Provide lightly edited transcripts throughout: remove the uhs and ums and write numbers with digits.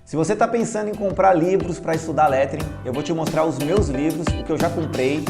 Se você está pensando em comprar livros para estudar lettering, eu vou te mostrar os meus livros, o que eu já comprei,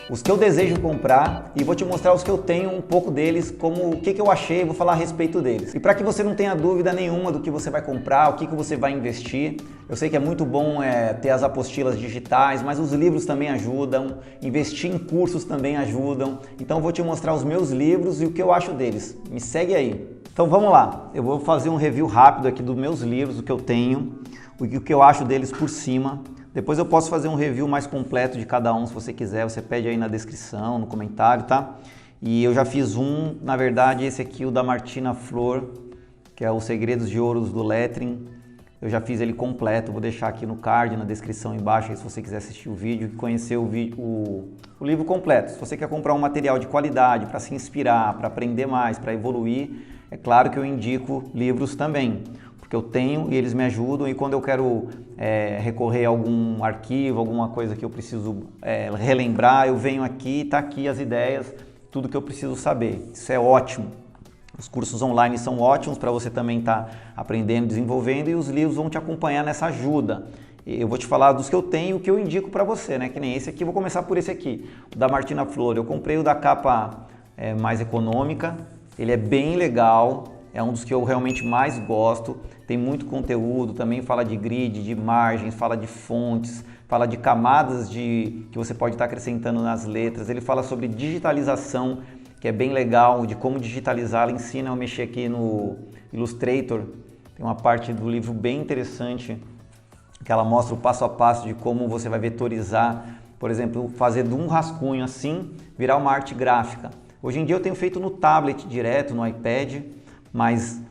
os que eu desejo comprar e vou te mostrar os que eu tenho, um pouco deles, como o que eu achei, vou falar a respeito deles. E para que você não tenha dúvida nenhuma do que você vai comprar, o que você vai investir, eu sei que é muito bom ter as apostilas digitais, mas os livros também ajudam, investir em cursos também ajudam. Então eu vou te mostrar os meus livros e o que eu acho deles. Me segue aí. Então vamos lá, eu vou fazer um review rápido aqui dos meus livros, o que eu tenho, o que eu acho deles por cima. Depois eu posso fazer um review mais completo de cada um, se você quiser, você pede aí na descrição, no comentário, tá? E eu já fiz um, na verdade, esse aqui, o da Martina Flor, que é Os Segredos de Ouro do Lettering. Eu já fiz ele completo, vou deixar aqui no card, na descrição embaixo, aí se você quiser assistir o vídeo e conhecer o livro completo. Se você quer comprar um material de qualidade para se inspirar, para aprender mais, para evoluir, é claro que eu indico livros também, porque eu tenho e eles me ajudam, e quando eu quero recorrer a algum arquivo, alguma coisa que eu preciso relembrar, eu venho aqui, tá aqui as ideias, tudo que eu preciso saber. Isso é ótimo. Os cursos online são ótimos para você também estar aprendendo, desenvolvendo, e os livros vão te acompanhar nessa ajuda. Eu vou te falar dos que eu tenho, o que eu indico para você, né? Que nem esse aqui, vou começar por esse aqui, o da Martina Flor. Eu comprei o da capa mais econômica, ele é bem legal, é um dos que eu realmente mais gosto, tem muito conteúdo, também fala de grid, de margens, fala de fontes, fala de camadas que você pode estar acrescentando nas letras, ele fala sobre digitalização, que é bem legal, de como digitalizar, ela ensina a mexer aqui no Illustrator, tem uma parte do livro bem interessante, que ela mostra o passo a passo de como você vai vetorizar, por exemplo, fazer de um rascunho assim, virar uma arte gráfica. Hoje em dia eu tenho feito no tablet direto, no iPad, mas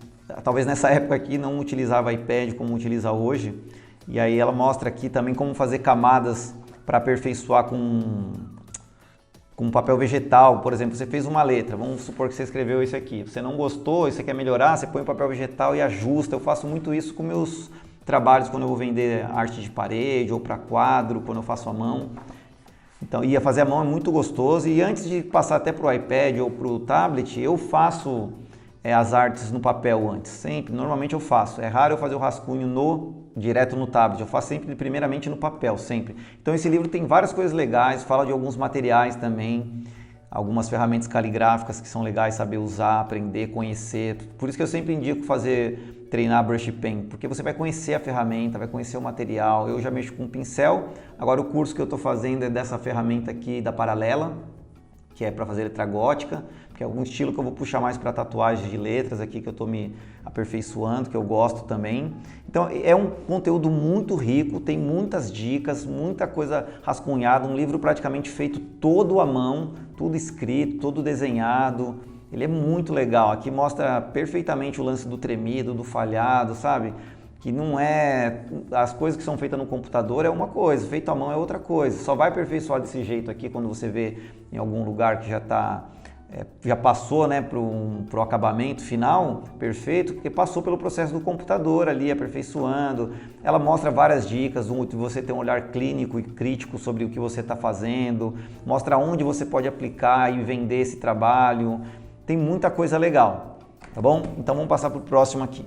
talvez nessa época aqui não utilizava iPad como utiliza hoje. E aí ela mostra aqui também como fazer camadas para aperfeiçoar com papel vegetal. Por exemplo, você fez uma letra, vamos supor que você escreveu isso aqui. Você não gostou e você quer melhorar, você põe o papel vegetal e ajusta. Eu faço muito isso com meus trabalhos quando eu vou vender arte de parede ou para quadro, quando eu faço à mão. Então, ia fazer à mão é muito gostoso, e antes de passar até para o iPad ou para o tablet, eu faço as artes no papel antes, sempre, normalmente eu faço. É raro eu fazer o rascunho direto no tablet, eu faço sempre primeiramente no papel, sempre. Então esse livro tem várias coisas legais, fala de alguns materiais também, algumas ferramentas caligráficas que são legais saber usar, aprender, conhecer. Por isso que eu sempre indico treinar brush pen, porque você vai conhecer a ferramenta, vai conhecer o material. Eu já mexo com pincel, agora o curso que eu estou fazendo é dessa ferramenta aqui da Paralela, que é para fazer letra gótica, que é algum estilo que eu vou puxar mais para tatuagem de letras aqui, que eu estou me aperfeiçoando, que eu gosto também. Então é um conteúdo muito rico, tem muitas dicas, muita coisa rascunhada, um livro praticamente feito todo à mão, tudo escrito, todo desenhado. Ele é muito legal, aqui mostra perfeitamente o lance do tremido, do falhado, sabe? Que não é... As coisas que são feitas no computador é uma coisa, feito à mão é outra coisa. Só vai aperfeiçoar desse jeito aqui quando você vê em algum lugar que já passou, né, para o acabamento final perfeito, porque passou pelo processo do computador ali, aperfeiçoando. Ela mostra várias dicas, de você ter um olhar clínico e crítico sobre o que você está fazendo, mostra onde você pode aplicar e vender esse trabalho. Tem muita coisa legal, tá bom? Então vamos passar para o próximo aqui,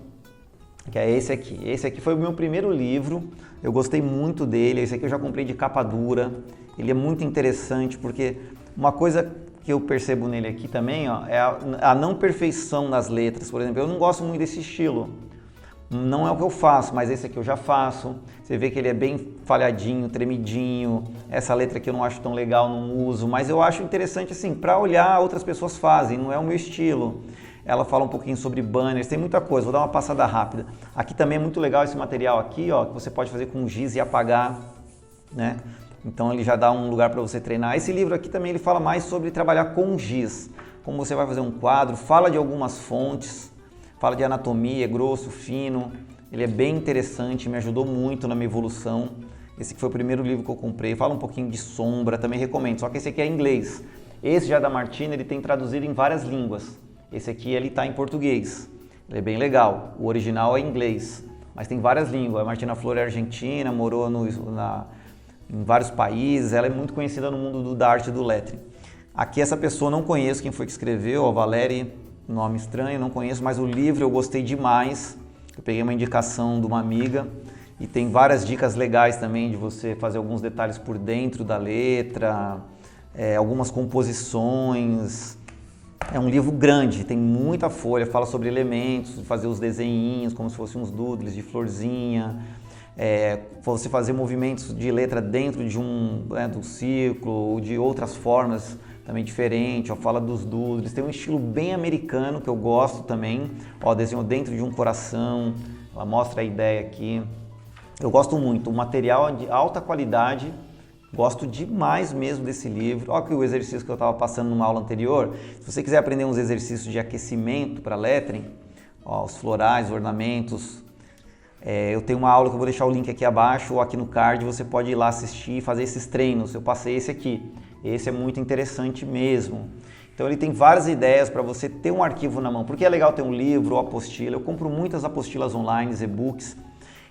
que é esse aqui. Esse aqui foi o meu primeiro livro, eu gostei muito dele. Esse aqui eu já comprei de capa dura, ele é muito interessante porque uma coisa que eu percebo nele aqui também, ó, é a não perfeição nas letras. Por exemplo, eu não gosto muito desse estilo, não é o que eu faço, mas esse aqui eu já faço. Você vê que ele é bem falhadinho, tremidinho, essa letra aqui eu não acho tão legal, não uso, mas eu acho interessante assim, para olhar, outras pessoas fazem, não é o meu estilo. Ela fala um pouquinho sobre banners, tem muita coisa, vou dar uma passada rápida. Aqui também é muito legal esse material aqui, ó, que você pode fazer com giz e apagar, né? Então ele já dá um lugar para você treinar. Esse livro aqui também ele fala mais sobre trabalhar com giz, como você vai fazer um quadro, fala de algumas fontes, fala de anatomia, grosso, fino. Ele é bem interessante, me ajudou muito na minha evolução. Esse aqui foi o primeiro livro que eu comprei, fala um pouquinho de sombra, também recomendo, só que esse aqui é em inglês. Esse já da Martina, ele tem traduzido em várias línguas. Esse aqui ele está em português, ele é bem legal, o original é em inglês, mas tem várias línguas. A Martina Flor é argentina, morou em vários países, ela é muito conhecida no mundo da arte do lettering. Aqui essa pessoa não conheço quem foi que escreveu, a Valéria, nome estranho, não conheço, mas o livro eu gostei demais. Eu peguei uma indicação de uma amiga E tem várias dicas legais também de você fazer alguns detalhes por dentro da letra, algumas composições. É um livro grande, tem muita folha, fala sobre elementos, fazer os desenhinhos como se fossem uns doodles de florzinha, você fazer movimentos de letra dentro de do círculo ou de outras formas também diferentes. Fala dos doodles, tem um estilo bem americano que eu gosto também. Desenhou dentro de um coração, ela mostra a ideia aqui. Eu gosto muito, o material é de alta qualidade, gosto demais mesmo desse livro. Olha que o exercício que eu estava passando numa aula anterior. Se você quiser aprender uns exercícios de aquecimento para lettering, os florais, ornamentos, eu tenho uma aula que eu vou deixar o link aqui abaixo ou aqui no card, você pode ir lá assistir e fazer esses treinos. Eu passei esse aqui, esse é muito interessante mesmo. Então ele tem várias ideias para você ter um arquivo na mão. Por que é legal ter um livro ou apostila? Eu compro muitas apostilas online, e-books.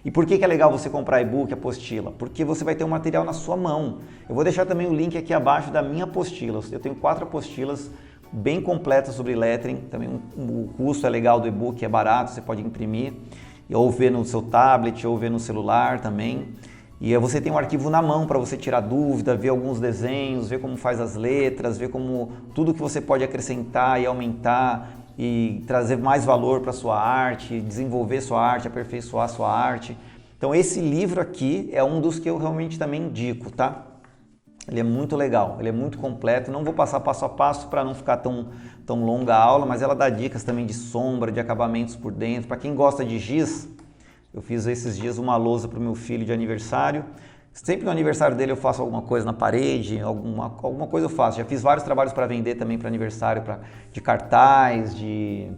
E por que é legal você comprar e-book, apostila? Porque você vai ter um material na sua mão. Eu vou deixar também o link aqui abaixo da minha apostila. Eu tenho 4 apostilas bem completas sobre lettering. Também o custo é legal do e-book, é barato, você pode imprimir. Ou ver no seu tablet, ou ver no celular também. E aí você tem um arquivo na mão para você tirar dúvida, ver alguns desenhos, ver como faz as letras, ver como tudo que você pode acrescentar e aumentar e trazer mais valor para a sua arte, desenvolver sua arte, aperfeiçoar sua arte. Então esse livro aqui é um dos que eu realmente também indico, tá? Ele é muito legal, ele é muito completo. Não vou passar passo a passo para não ficar tão longa a aula, mas ela dá dicas também de sombra, de acabamentos por dentro. Para quem gosta de giz, eu fiz esses dias uma lousa para o meu filho de aniversário. Sempre no aniversário dele eu faço alguma coisa na parede, alguma coisa eu faço. Já fiz vários trabalhos para vender também para aniversário, de cartaz, de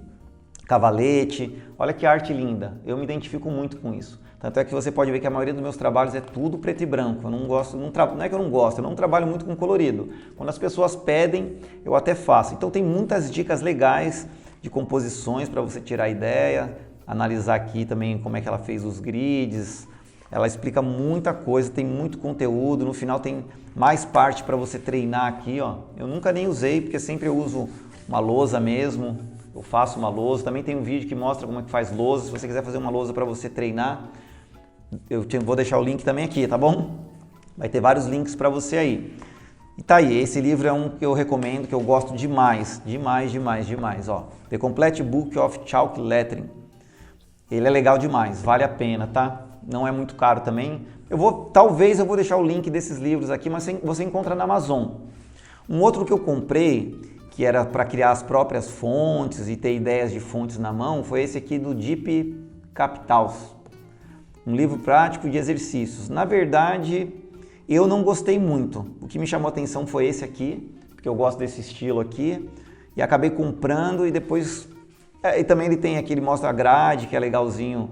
cavalete. Olha que arte linda, eu me identifico muito com isso. Tanto é que você pode ver que a maioria dos meus trabalhos é tudo preto e branco. Eu não gosto, não é que eu não gosto, eu não trabalho muito com colorido. Quando as pessoas pedem, eu até faço. Então tem muitas dicas legais de composições para você tirar ideia, analisar aqui também como é que ela fez os grids. Ela explica muita coisa, tem muito conteúdo, no final tem mais parte para você treinar aqui, ó. Eu nunca nem usei, porque sempre eu uso uma lousa mesmo, eu faço uma lousa. Também tem um vídeo que mostra como é que faz lousa, se você quiser fazer uma lousa para você treinar, vou deixar o link também aqui, tá bom? Vai ter vários links para você aí. E tá aí, esse livro é um que eu recomendo, que eu gosto demais, demais, ó. The Complete Book of Chalk Lettering. Ele é legal demais, vale a pena, tá? Não é muito caro também. Talvez eu vou deixar o link desses livros aqui, mas você encontra na Amazon. Um outro que eu comprei, que era para criar as próprias fontes e ter ideias de fontes na mão, foi esse aqui do Deep Capitals. Um livro prático de exercícios. Na verdade, eu não gostei muito. O que me chamou a atenção foi esse aqui, porque eu gosto desse estilo aqui, e acabei comprando e depois... E também ele tem aqui, ele mostra a grade, que é legalzinho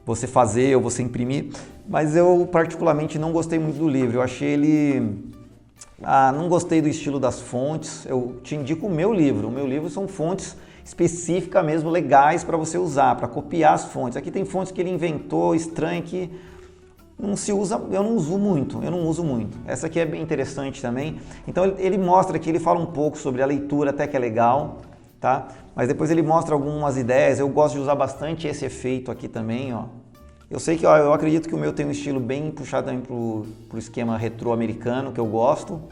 você fazer ou você imprimir, mas eu particularmente não gostei muito do livro. Eu achei ele... não gostei do estilo das fontes. Eu te indico o meu livro. O meu livro são fontes específicas mesmo, legais para você usar, para copiar as fontes. Aqui tem fontes que ele inventou, estranho, que não se usa, eu não uso muito. Essa aqui é bem interessante também. Então ele mostra aqui, ele fala um pouco sobre a leitura, até que é legal, tá? Mas depois ele mostra algumas ideias. Eu gosto de usar bastante esse efeito aqui também, ó. Eu sei que, eu acredito que o meu tem um estilo bem puxado também pro esquema retrô americano, que eu gosto,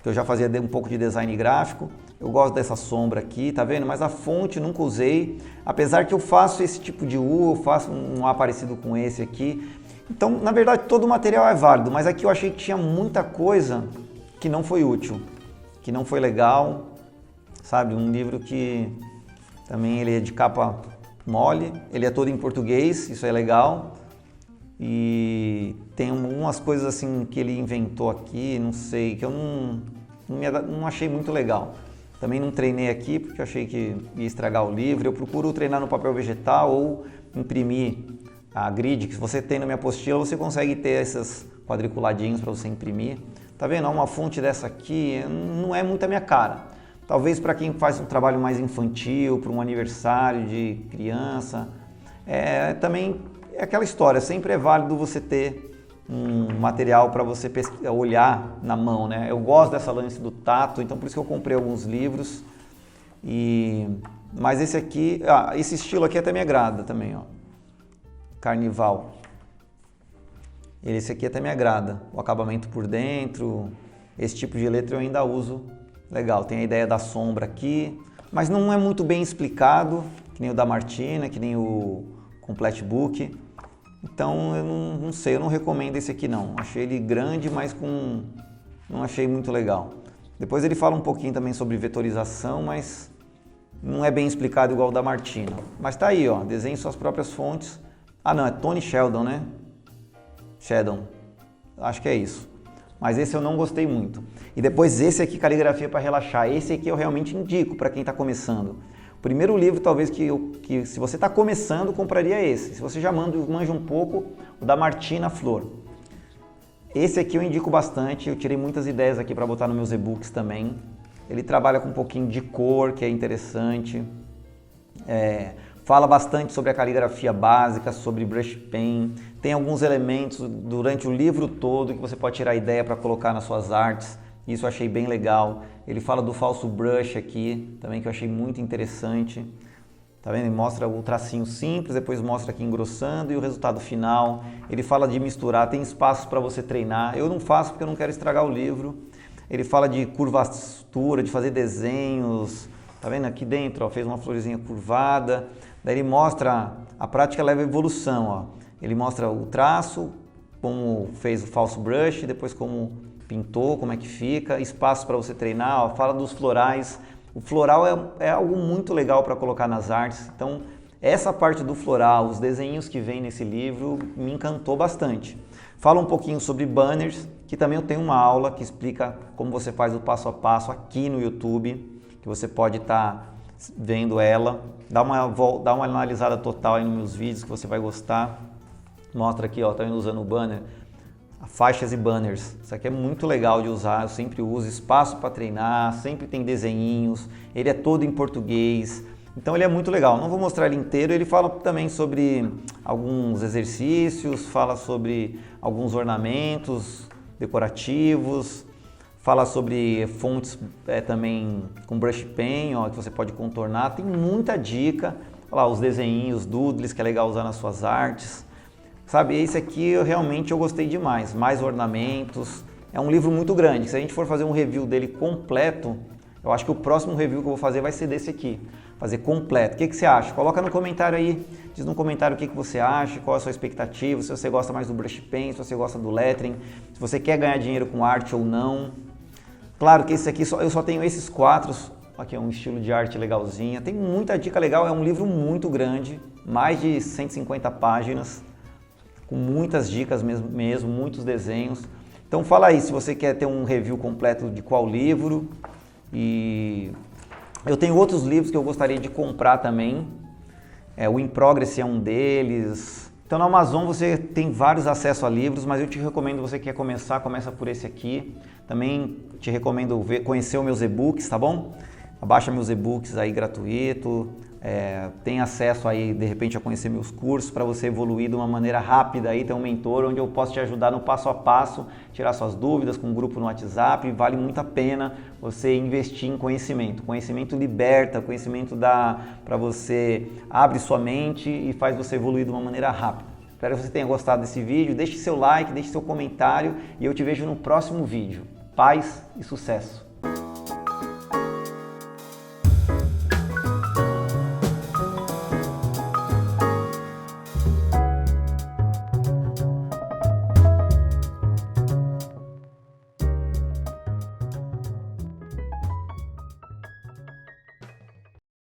que eu já fazia um pouco de design gráfico. Eu gosto dessa sombra aqui, tá vendo? Mas a fonte nunca usei, apesar que eu faço esse tipo de U, eu faço um A parecido com esse aqui. Então, na verdade, todo o material é válido, mas aqui eu achei que tinha muita coisa que não foi útil, que não foi legal, sabe? Um livro que também ele é de capa mole, ele é todo em português, isso é legal. E tem umas coisas assim que ele inventou aqui, não sei, que eu não achei muito legal. Também não treinei aqui porque eu achei que ia estragar o livro. Eu procuro treinar no papel vegetal ou imprimir a grid, que se você tem na minha apostila, você consegue ter esses quadriculadinhos para você imprimir. Tá vendo? Uma fonte dessa aqui não é muito a minha cara. Talvez para quem faz um trabalho mais infantil, para um aniversário de criança. Também é aquela história, sempre é válido você ter um material para você olhar na mão, né? Eu gosto dessa lance do tato, então por isso que eu comprei alguns livros. Mas esse aqui, esse estilo aqui até me agrada também, ó. Carnival. Esse aqui até me agrada, o acabamento por dentro, esse tipo de letra eu ainda uso. Legal, tem a ideia da sombra aqui, mas não é muito bem explicado, que nem o da Martina, que nem o Complete Book. Então eu não sei, eu não recomendo esse aqui não. Achei ele grande, mas não achei muito legal. Depois ele fala um pouquinho também sobre vetorização, mas não é bem explicado igual o da Martina. Mas tá aí, ó, desenhe suas próprias fontes. Ah não, é Tony Sheldon, né? Sheldon, acho que é isso. Mas esse eu não gostei muito. E depois esse aqui, Caligrafia para Relaxar. Esse aqui eu realmente indico para quem está começando. O primeiro livro, talvez, que se você está começando, compraria esse. Se você já manja um pouco, o da Martina Flor. Esse aqui eu indico bastante, eu tirei muitas ideias aqui para botar nos meus e-books também. Ele trabalha com um pouquinho de cor, que é interessante. Fala bastante sobre a caligrafia básica, sobre brush pen. Tem alguns elementos durante o livro todo que você pode tirar ideia para colocar nas suas artes. Isso eu achei bem legal. Ele fala do falso brush aqui, também que eu achei muito interessante. Tá vendo? Ele mostra o tracinho simples, depois mostra aqui engrossando e o resultado final. Ele fala de misturar, tem espaços para você treinar. Eu não faço porque eu não quero estragar o livro. Ele fala de curvatura, de fazer desenhos. Tá vendo? Aqui dentro, ó, fez uma florzinha curvada. Daí ele mostra, a prática leva a evolução, ó. Ele mostra o traço, como fez o falso brush, depois como pintou, como é que fica, espaços para você treinar, ó. Fala dos florais. O floral é algo muito legal para colocar nas artes, então essa parte do floral, os desenhos que vem nesse livro me encantou bastante. Fala um pouquinho sobre banners, que também eu tenho uma aula que explica como você faz o passo a passo aqui no YouTube, que você pode estar vendo ela. Dá uma analisada total aí nos meus vídeos que você vai gostar. Mostra aqui, ó, tá usando o banner, faixas e banners. Isso aqui é muito legal de usar, eu sempre uso. Espaço para treinar, sempre tem desenhinhos, ele é todo em português, então ele é muito legal. Não vou mostrar ele inteiro, ele fala também sobre alguns exercícios, fala sobre alguns ornamentos decorativos, fala sobre fontes também com brush pen, ó, que você pode contornar, tem muita dica. Olha lá os desenhinhos, doodles, que é legal usar nas suas artes. Sabe, esse aqui eu gostei demais, mais ornamentos, é um livro muito grande, se a gente for fazer um review dele completo, eu acho que o próximo review que eu vou fazer vai ser desse aqui, fazer completo. O que você acha? Coloca no comentário aí, diz no comentário o que você acha, qual é a sua expectativa, se você gosta mais do brush pen, se você gosta do lettering, se você quer ganhar dinheiro com arte ou não. Claro que esse aqui, eu só tenho esses 4, aqui é um estilo de arte legalzinha, tem muita dica legal, é um livro muito grande, mais de 150 páginas, com muitas dicas mesmo, muitos desenhos. Então fala aí se você quer ter um review completo de qual livro. E eu tenho outros livros que eu gostaria de comprar também. O In Progress é um deles. Então na Amazon você tem vários acessos a livros, mas eu te recomendo, você que quer começar, começa por esse aqui. Também te recomendo conhecer os meus e-books, tá bom? Baixa meus e-books aí gratuito. Tem acesso aí, de repente, a conhecer meus cursos para você evoluir de uma maneira rápida aí, ter um mentor onde eu posso te ajudar no passo a passo, tirar suas dúvidas com um grupo no WhatsApp. Vale muito a pena você investir em conhecimento. Conhecimento liberta, conhecimento dá para você, abre sua mente e faz você evoluir de uma maneira rápida. Espero que você tenha gostado desse vídeo, deixe seu like, deixe seu comentário e eu te vejo no próximo vídeo. Paz e sucesso!